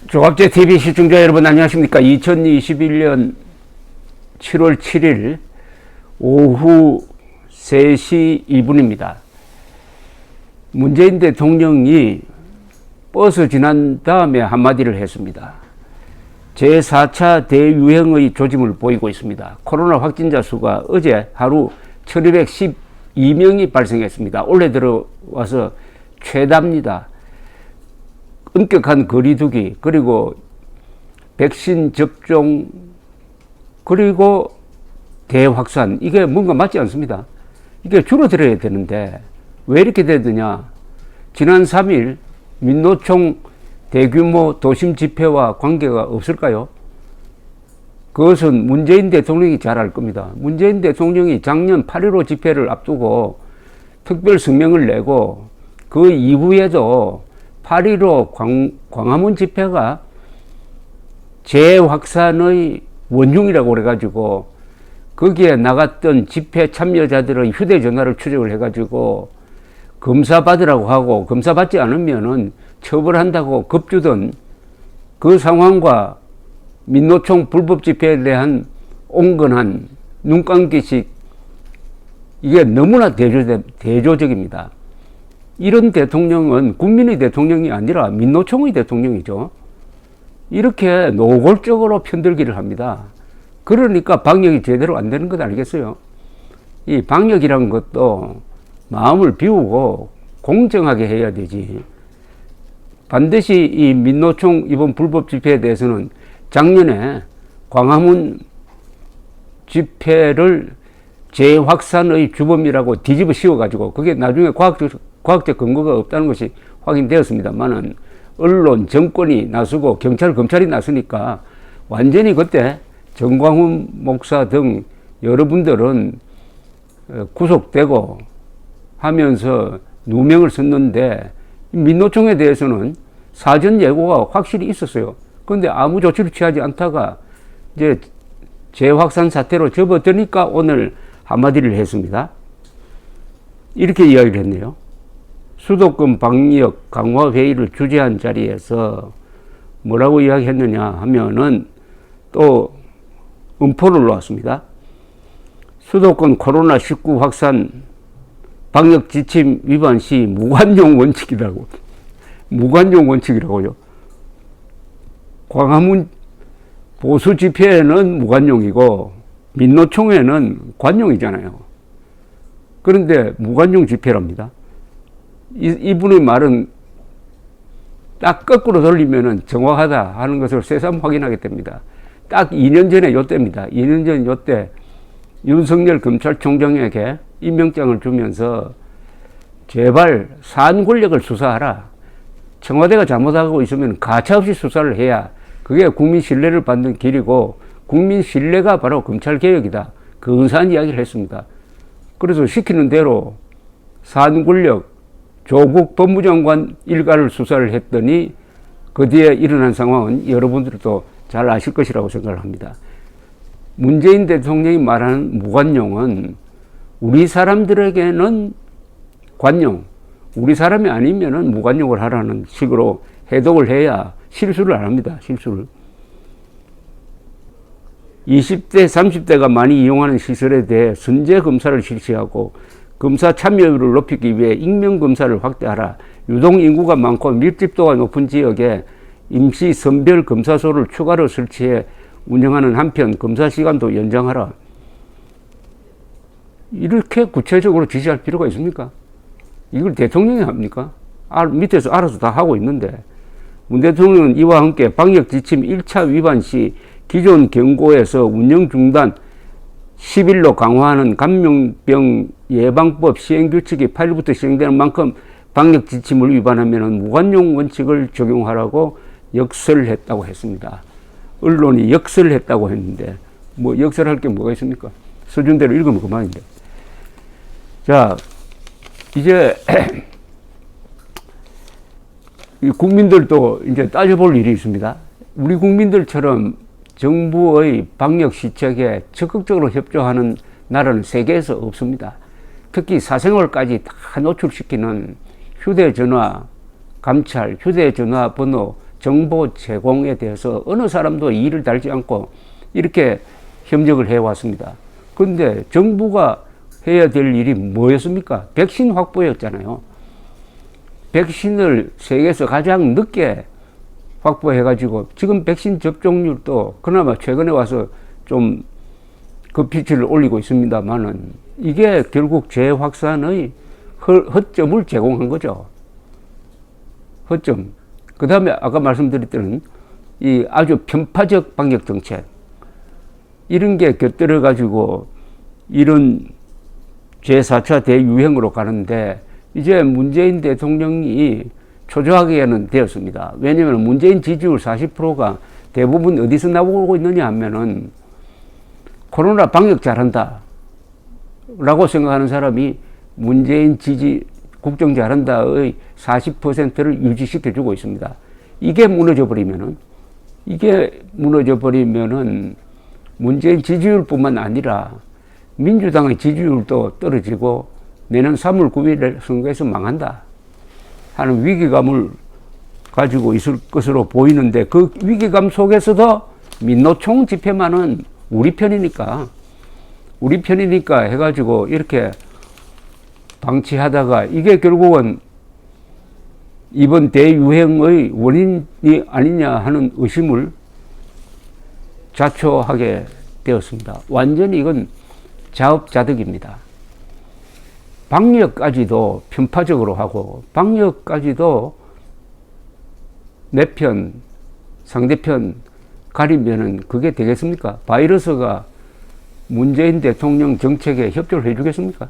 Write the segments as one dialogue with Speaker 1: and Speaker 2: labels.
Speaker 1: 조갑제 TV 시청자 여러분 안녕하십니까? 2021년 7월 7일 오후 3시 2분입니다. 문재인 대통령이 버스 지난 다음에 한마디를 했습니다. 제4차 대유행의 조짐을 보이고 있습니다. 코로나 확진자 수가 어제 하루 1212명이 발생했습니다. 올해 들어와서 최다입니다. 엄격한 거리두기, 그리고 백신 접종, 그리고 대확산, 이게 뭔가 맞지 않습니다. 이게 줄어들어야 되는데 왜 이렇게 되느냐. 지난 3일 민노총 대규모 도심 집회와 관계가 없을까요? 그것은 문재인 대통령이 잘 알 겁니다. 문재인 대통령이 작년 8.15 집회를 앞두고 특별 성명을 내고 그 이후에도 8.15 광화문 집회가 재확산의 원흉이라고 그래가지고 거기에 나갔던 집회 참여자들의 휴대전화를 추적을 해가지고 검사 받으라고 하고 검사 받지 않으면은 처벌한다고 겁주던 그 상황과 민노총 불법 집회에 대한 온건한 눈감기식, 이게 너무나 대조적입니다. 이런 대통령은 국민의 대통령이 아니라 민노총의 대통령이죠. 이렇게 노골적으로 편들기를 합니다. 그러니까 방역이 제대로 안 되는 것 아니겠어요? 이 방역이라는 것도 마음을 비우고 공정하게 해야 되지. 반드시 이 민노총 이번 불법 집회에 대해서는 작년에 광화문 집회를 재확산의 주범이라고 뒤집어 씌워가지고 그게 나중에 과학적 근거가 없다는 것이 확인되었습니다만은 언론, 정권이 나서고 검찰이 나서니까 완전히 그때 정광훈 목사 등 여러분들은 구속되고 하면서 누명을 썼는데 민노총에 대해서는 사전 예고가 확실히 있었어요. 그런데 아무 조치를 취하지 않다가 이제 재확산 사태로 접어드니까 오늘 한마디를 했습니다. 이렇게 이야기를 했네요. 수도권 방역 강화 회의를 주재한 자리에서 뭐라고 이야기했느냐 하면은 또 음포를 놓았습니다. 수도권 코로나19 확산 방역 지침 위반 시 무관용 원칙이라고. 무관용 원칙이라고요. 광화문 보수 집회에는 무관용이고 민노총에는 관용이잖아요. 그런데 무관용 집회랍니다. 이분의 말은 딱 거꾸로 돌리면은 정확하다 하는 것을 새삼 확인하게 됩니다. 딱 2년 전에 요때입니다. 2년 전 요때 윤석열 검찰총장에게 임명장을 주면서 제발 사안 권력을 수사하라. 청와대가 잘못하고 있으면 가차없이 수사를 해야 그게 국민 신뢰를 받는 길이고 국민 신뢰가 바로 검찰개혁이다. 근사한 이야기를 했습니다. 그래서 시키는 대로 사안 권력 조국 법무장관 일가를 수사를 했더니 그 뒤에 일어난 상황은 여러분들도 잘 아실 것이라고 생각을 합니다. 문재인 대통령이 말하는 무관용은 우리 사람들에게는 관용, 우리 사람이 아니면은 무관용을 하라는 식으로 해독을 해야 실수를 안 합니다. 실수를. 20대, 30대가 많이 이용하는 시설에 대해 선제 검사를 실시하고 검사 참여율을 높이기 위해 익명검사를 확대하라. 유동인구가 많고 밀집도가 높은 지역에 임시 선별 검사소를 추가로 설치해 운영하는 한편 검사 시간도 연장하라. 이렇게 구체적으로 지시할 필요가 있습니까? 이걸 대통령이 합니까? 밑에서 알아서 다 하고 있는데. 문 대통령은 이와 함께 방역 지침 1차 위반 시 기존 경고에서 운영 중단 10일로 강화하는 감염병 예방법 시행규칙이 8일부터 시행되는 만큼 방역 지침을 위반하면 무관용 원칙을 적용하라고 역설했다고 했습니다. 언론이 역설했다고 했는데 뭐 역설할 게 뭐가 있습니까? 수준대로 읽으면 그만인데. 자, 이제 국민들도 이제 따져볼 일이 있습니다. 우리 국민들처럼 정부의 방역 시책에 적극적으로 협조하는 나라는 세계에서 없습니다. 특히 사생활까지 다 노출시키는 휴대전화 감찰, 휴대전화 번호 정보 제공에 대해서 어느 사람도 이의를 달지 않고 이렇게 협력을 해왔습니다. 그런데 정부가 해야 될 일이 뭐였습니까? 백신 확보였잖아요. 백신을 세계에서 가장 늦게 확보해가지고 지금 백신 접종률도 그나마 최근에 와서 좀 그 빛을 올리고 있습니다만은 이게 결국 재확산의 허점을 제공한 거죠. 허점. 그 다음에 아까 말씀드렸던 이 아주 편파적 방역 정책. 이런 게 곁들여가지고 이런 제4차 대유행으로 가는데 이제 문재인 대통령이 초조하게는 되었습니다. 왜냐하면 문재인 지지율 40%가 대부분 어디서 나오고 있느냐 하면은 코로나 방역 잘한다 라고 생각하는 사람이 문재인 지지 국정 잘한다의 40%를 유지시켜주고 있습니다. 이게 무너져 버리면은 문재인 지지율뿐만 아니라 민주당의 지지율도 떨어지고 내년 3월 9일 선거에서 망한다 하는 위기감을 가지고 있을 것으로 보이는데 그 위기감 속에서도 민노총 집회만은 우리 편이니까 해가지고 이렇게 방치하다가 이게 결국은 이번 대유행의 원인이 아니냐 하는 의심을 자초하게 되었습니다. 완전히 이건 자업자득입니다. 방역까지도 편파적으로 하고 방역까지도 내 편, 상대편 가리면은 그게 되겠습니까? 바이러스가 문재인 대통령 정책에 협조를 해주겠습니까?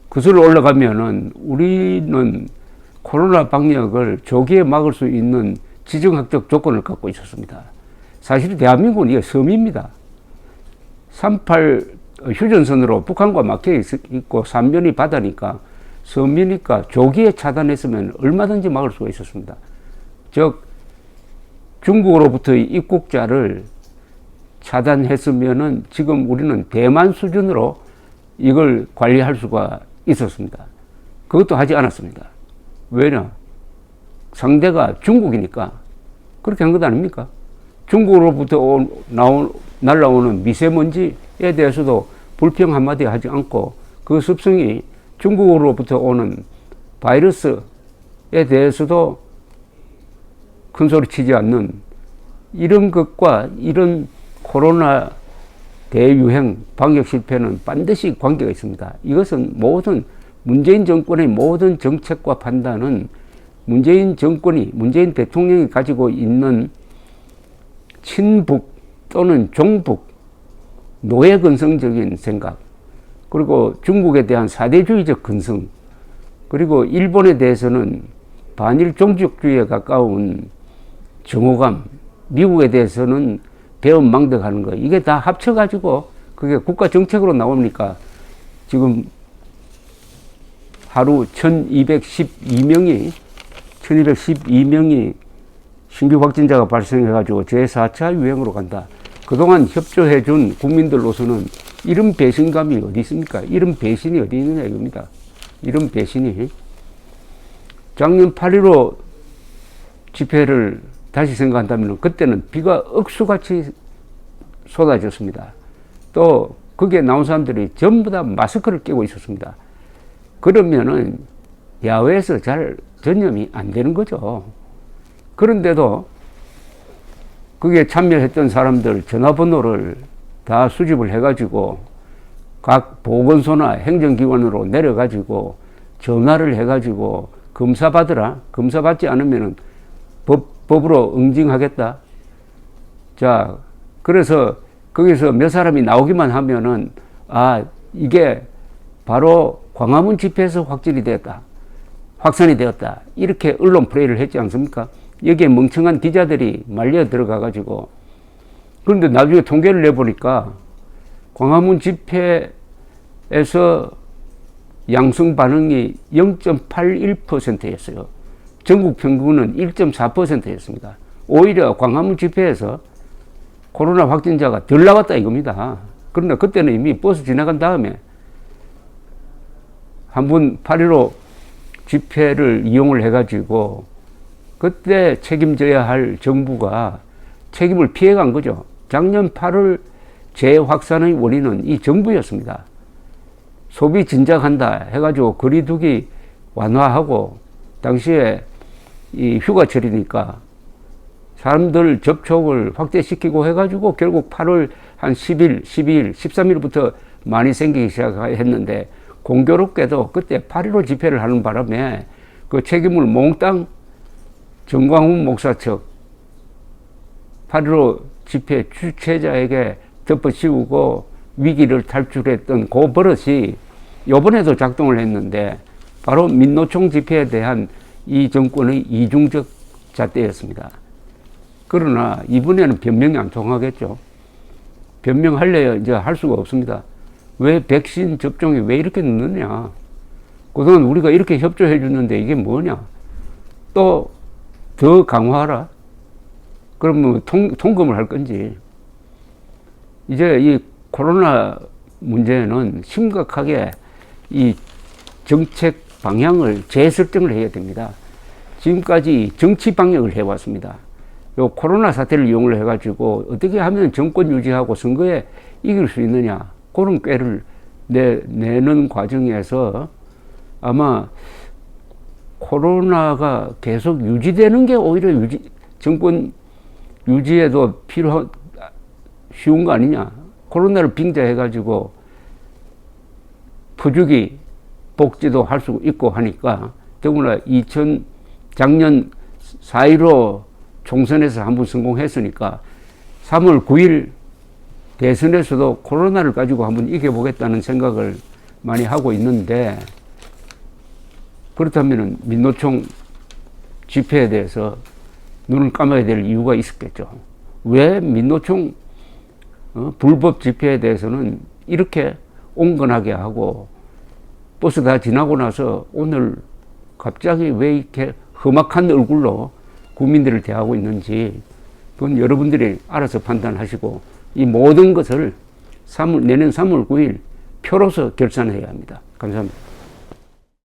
Speaker 1: 그슬로 올라가면은 우리는 코로나 방역을 조기에 막을 수 있는 지정학적 조건을 갖고 있었습니다. 사실 대한민국은 이게 섬입니다. 38 휴전선으로 북한과 막혀 있고 삼면이 바다니까 섬이니까 조기에 차단했으면 얼마든지 막을 수가 있었습니다. 즉 중국으로부터의 입국자를 차단했으면은 지금 우리는 대만 수준으로 이걸 관리할 수가 있었습니다. 그것도 하지 않았습니다. 왜냐? 상대가 중국이니까 그렇게 한 것 아닙니까? 중국으로부터 날라오는 미세먼지에 대해서도 불평 한마디 하지 않고 그 습성이 중국으로부터 오는 바이러스에 대해서도 큰 소리 치지 않는 이런 것과 이런 코로나 대유행 방역 실패는 반드시 관계가 있습니다. 이것은 모든 문재인 정권의 모든 정책과 판단은 문재인 대통령이 가지고 있는 친북 또는 종북 노예 근성적인 생각, 그리고 중국에 대한 사대주의적 근성, 그리고 일본에 대해서는 반일 종족주의에 가까운 정오감, 미국에 대해서는 배은망덕하는 거, 이게 다 합쳐가지고 그게 국가 정책으로 나오니까 지금 하루 1212명이 신규 확진자가 발생해가지고 제4차 유행으로 간다. 그동안 협조해준 국민들로서는 이런 배신감이 어디 있습니까? 이런 배신이 어디 있느냐 이겁니다. 이런 배신이. 작년 8.15 집회를 다시 생각한다면 그때는 비가 억수같이 쏟아졌습니다. 또 거기에 나온 사람들이 전부 다 마스크를 끼고 있었습니다. 그러면은 야외에서 잘 전염이 안 되는 거죠. 그런데도 거기에 참여했던 사람들 전화번호를 다 수집을 해가지고 각 보건소나 행정기관으로 내려가지고 전화를 해가지고 검사 받으라. 검사 받지 않으면은 법으로 응징하겠다. 자, 그래서 거기서 몇 사람이 나오기만 하면은 이게 바로 광화문 집회에서 확산이 되었다. 이렇게 언론 플레이를 했지 않습니까? 여기에 멍청한 기자들이 말려 들어가가지고, 그런데 나중에 통계를 내보니까 광화문 집회에서 양성 반응이 0.81%였어요. 전국 평균은 1.4%였습니다. 오히려 광화문 집회에서 코로나 확진자가 덜 나왔다 이겁니다. 그런데 그때는 이미 버스 지나간 다음에 한 번 8.15 집회를 이용을 해가지고 그때 책임져야 할 정부가 책임을 피해간 거죠. 작년 8월 재확산의 원인은 이 정부였습니다. 소비 진작한다 해가지고 거리두기 완화하고 당시에 이 휴가철이니까 사람들 접촉을 확대시키고 해가지고 결국 8월 한 10일, 12일, 13일부터 많이 생기기 시작했는데 공교롭게도 그때 8.15 집회를 하는 바람에 그 책임을 몽땅 정광훈 목사 측 8.15 집회 주최자에게 덮어씌우고 위기를 탈출했던 그 버릇이 이번에도 작동을 했는데 바로 민노총 집회에 대한 이 정권의 이중적 잣대였습니다. 그러나 이번에는 변명이 안 통하겠죠. 변명하려야 이제 할 수가 없습니다. 왜 백신 접종이 왜 이렇게 늦느냐. 그동안 우리가 이렇게 협조해 줬는데 이게 뭐냐. 또 더 강화하라. 그러면 통금을 할 건지. 이제 이 코로나 문제는 심각하게 이 정책 방향을 재설정을 해야 됩니다. 지금까지 정치 방역을 해왔습니다. 요 코로나 사태를 이용을 해가지고 어떻게 하면 정권 유지하고 선거에 이길 수 있느냐. 그런 꾀를 내는 과정에서 아마 코로나가 계속 유지되는 게 오히려 정권 유지에도 쉬운 거 아니냐. 코로나를 빙자해가지고 퍼주기 복지도 할 수 있고 하니까 더구나 작년 4.15 총선에서 한번 성공했으니까 3월 9일 대선에서도 코로나를 가지고 한번 이겨보겠다는 생각을 많이 하고 있는데 그렇다면 민노총 집회에 대해서 눈을 감아야 될 이유가 있었겠죠. 왜 민노총 불법 집회에 대해서는 이렇게 온건하게 하고 버스 다 지나고 나서 오늘 갑자기 왜 이렇게 험악한 얼굴로 국민들을 대하고 있는지 그건 여러분들이 알아서 판단하시고 이 모든 것을 내년 3월 9일 표로서 결산해야 합니다. 감사합니다.